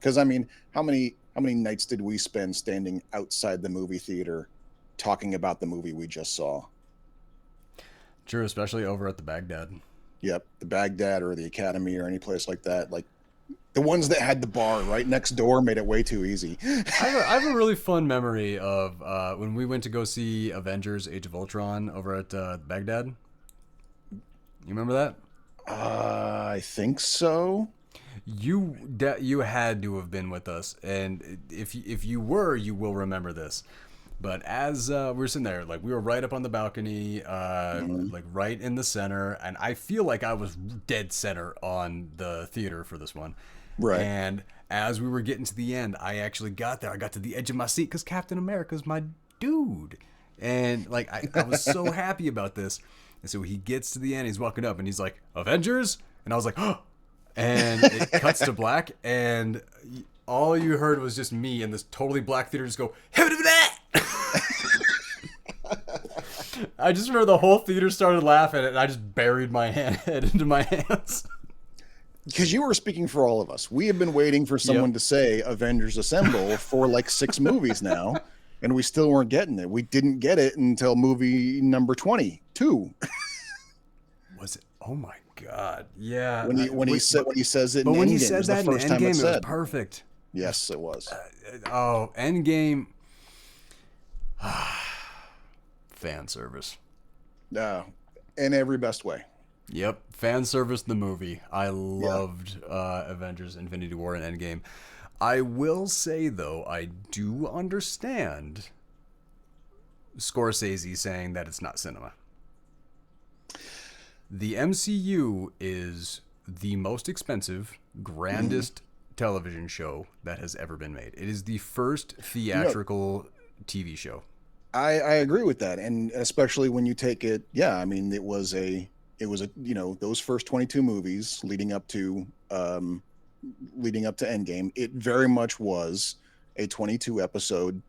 Because I mean, how many nights did we spend standing outside the movie theater talking about the movie we just saw? True, especially over at the Baghdad. Yep, the Baghdad or the Academy or any place like that. Like the ones that had the bar right next door made it way too easy. I have a really fun memory of when we went to go see Avengers: Age of Ultron over at Baghdad. You remember that? I think so. You had to have been with us, and if you were, you will remember this. But as we were sitting there, like we were right up on the balcony, Mhm. like right in the center, and I feel like I was dead center on the theater for this one. Right. And as we were getting to the end, I actually got there. I got to the edge of my seat because Captain America's my dude, and like I was so happy about this. And so he gets to the end, he's walking up, and he's like, "Avengers," and I was like, "Oh!" And it cuts to black, and all you heard was just me in this totally black theater just go, I just remember the whole theater started laughing, and I just buried my head into my hands. Because you were speaking for all of us. We have been waiting for Yep. someone to say Avengers Assemble for like 6 movies now, and we still weren't getting it. We didn't get it until movie number 22. Was it? Oh my god. Yeah. When he says it But in when he Endgame said is the that in first time it's Endgame, it was said. perfect. Yes, it was. Oh, Endgame. Fan service. Uh, in every best way. Yep, fan service. The movie. I Yeah. loved Avengers: Infinity War and Endgame. I will say though, I do understand Scorsese saying that it's not cinema. The MCU is the most expensive, Hmm. grandest television show that has ever been made. It is the first No, theatrical TV show. I agree with that, and especially when you take it. Yeah, I mean, it was a those first 22 movies leading up to Endgame. It very much was a 22 episode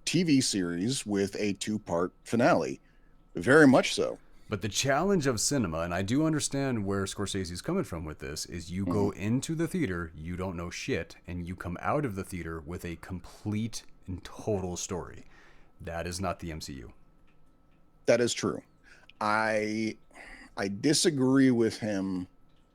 TV series with a two-part finale. Very much so. But the challenge of cinema, and I do understand where Scorsese's coming from with this, is you Hmm. go into the theater, you don't know shit, and you come out of the theater with a complete and total story. That is not the MCU. That is true. I I disagree with him.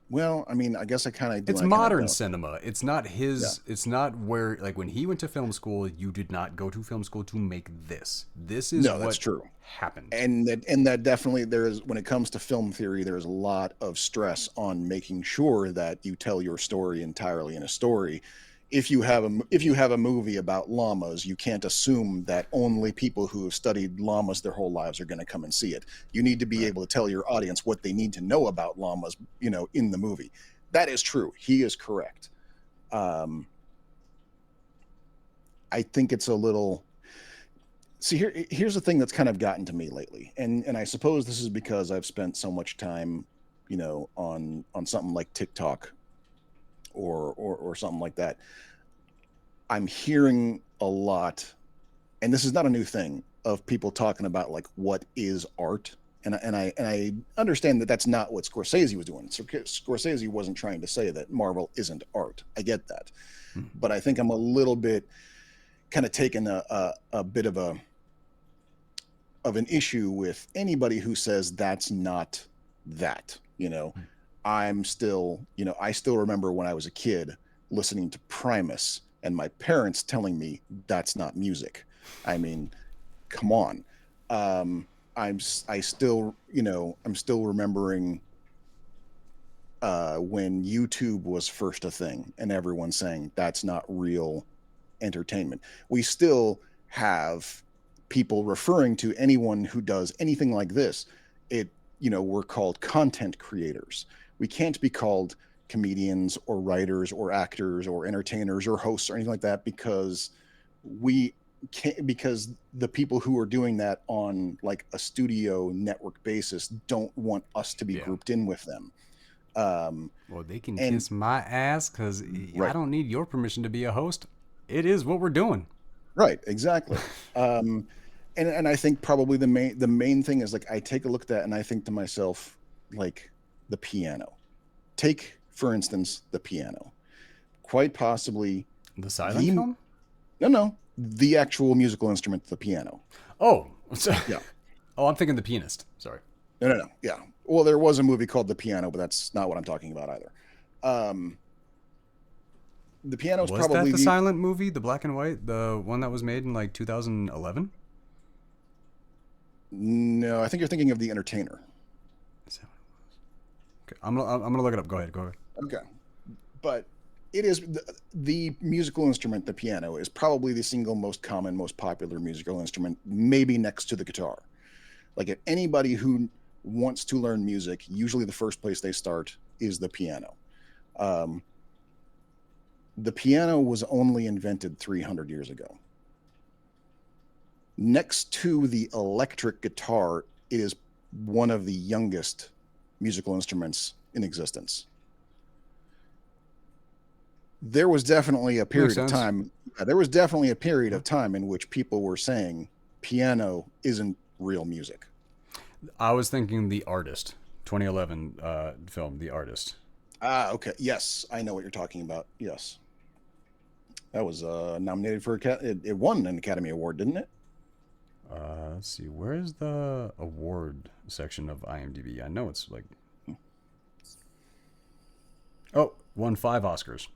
Well, I mean, I guess I kind of do It's and I kind of modern don't. cinema. It's not Yeah. his. It's not where, like, when he went to film school, you did not go to film school to make this. This is No, that's what true. happened. And that definitely there is when it comes to film theory, there's a lot of stress on making sure that you tell your story entirely in a story. If you have a movie about llamas, you can't assume that only people who have studied llamas their whole lives are going to come and see it. You need to be Right. able to tell your audience what they need to know about llamas, in the movie. That is true. He is correct. Um, I think it's a little see here's the thing that's kind of gotten to me lately, and I suppose this is because I've spent so much time on something like TikTok or something like that. I'm hearing a lot, and this is not a new thing, of people talking about like what is art. And I understand that that's not what Scorsese was doing. Scorsese wasn't trying to say that Marvel isn't art. I get that, Hmm. but I think I'm a little bit kind of taking a bit of an issue with anybody who says that's not that. I still remember when I was a kid listening to Primus and my parents telling me that's not music. I mean, come on. Um, I'm still remembering when YouTube was first a thing and everyone saying that's not real entertainment. We still have people referring to anyone who does anything like this. We're called content creators. We can't be called comedians or writers or actors or entertainers or hosts or anything like that we because the people who are doing that on like a studio network basis don't want us to be Yeah. grouped in with them. Um, Well, they can and kiss my ass because I right, don't need your permission to be a host. It is what we're doing. right, exactly. Um, and I think probably the main thing is like I take a look at that and I think to myself like the piano. Take for instance the piano. Quite possibly The silent The film? no, the actual musical instrument, the piano. Oh, Yeah. oh, I'm thinking The Pianist. Sorry. No. Yeah. Well, there was a movie called The Piano, but that's not what I'm talking about either. Um, the piano is Was that probably the the silent movie, the black and white, the one that was made in like 2011? no. I think you're thinking of The Entertainer. Okay, I'm gonna look it up. Go ahead. Go ahead. Okay, but it is the musical instrument. The piano is probably the single most common, most popular musical instrument, maybe next to the guitar. Like if anybody who wants to learn music, usually the first place they start is the piano. Um, the piano was only invented 300 years ago. Next to the electric guitar, it is one of the youngest musical instruments in existence. There was definitely a Makes period of sense. time. There was definitely a period of time in which people were saying piano isn't real music. I was thinking The Artist, 2011 film, The Artist. Ah, okay. Yes, I know what you're talking about. Yes, that was nominated for it won an Academy Award, didn't it? Let's see. Where is the award section of IMDb? I know it's like, oh, won 5 Oscars,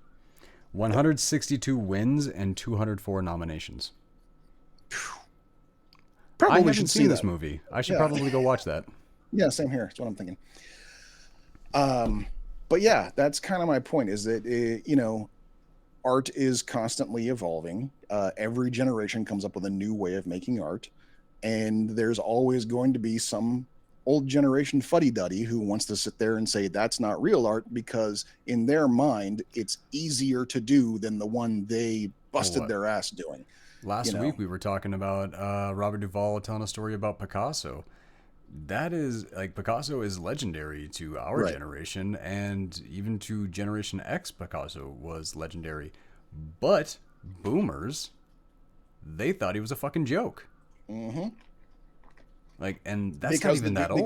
162 wins, and 204 nominations. I Probably haven't should see seen this that. movie. I should Yeah, probably go watch that. yeah. Same here. That's what I'm thinking. Um, but yeah, that's kind of my point. Is that art is constantly evolving. Every generation comes up with a new way of making art, and there's always going to be some old generation fuddy-duddy who wants to sit there and say that's not real art because in their mind it's easier to do than the one they Well, busted what? their ass doing. You Last know, week we were talking about Robert Duvall telling a story about Picasso. That is like Picasso is legendary to our right? generation, and even to Generation X, Picasso was legendary. But boomers, they thought he was a fucking joke. Hmm. Like, and that's not Because even that old.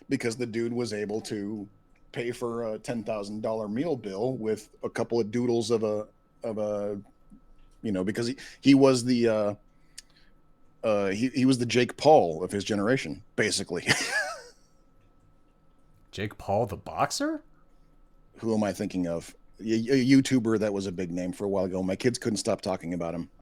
because the dude was able to pay for a $10,000 meal bill with a couple of doodles of a because he was the he was the Jake Paul of his generation, basically. Jake Paul, the boxer? Who am I thinking of? A YouTuber that was a big name for a while ago. My kids couldn't stop talking about him.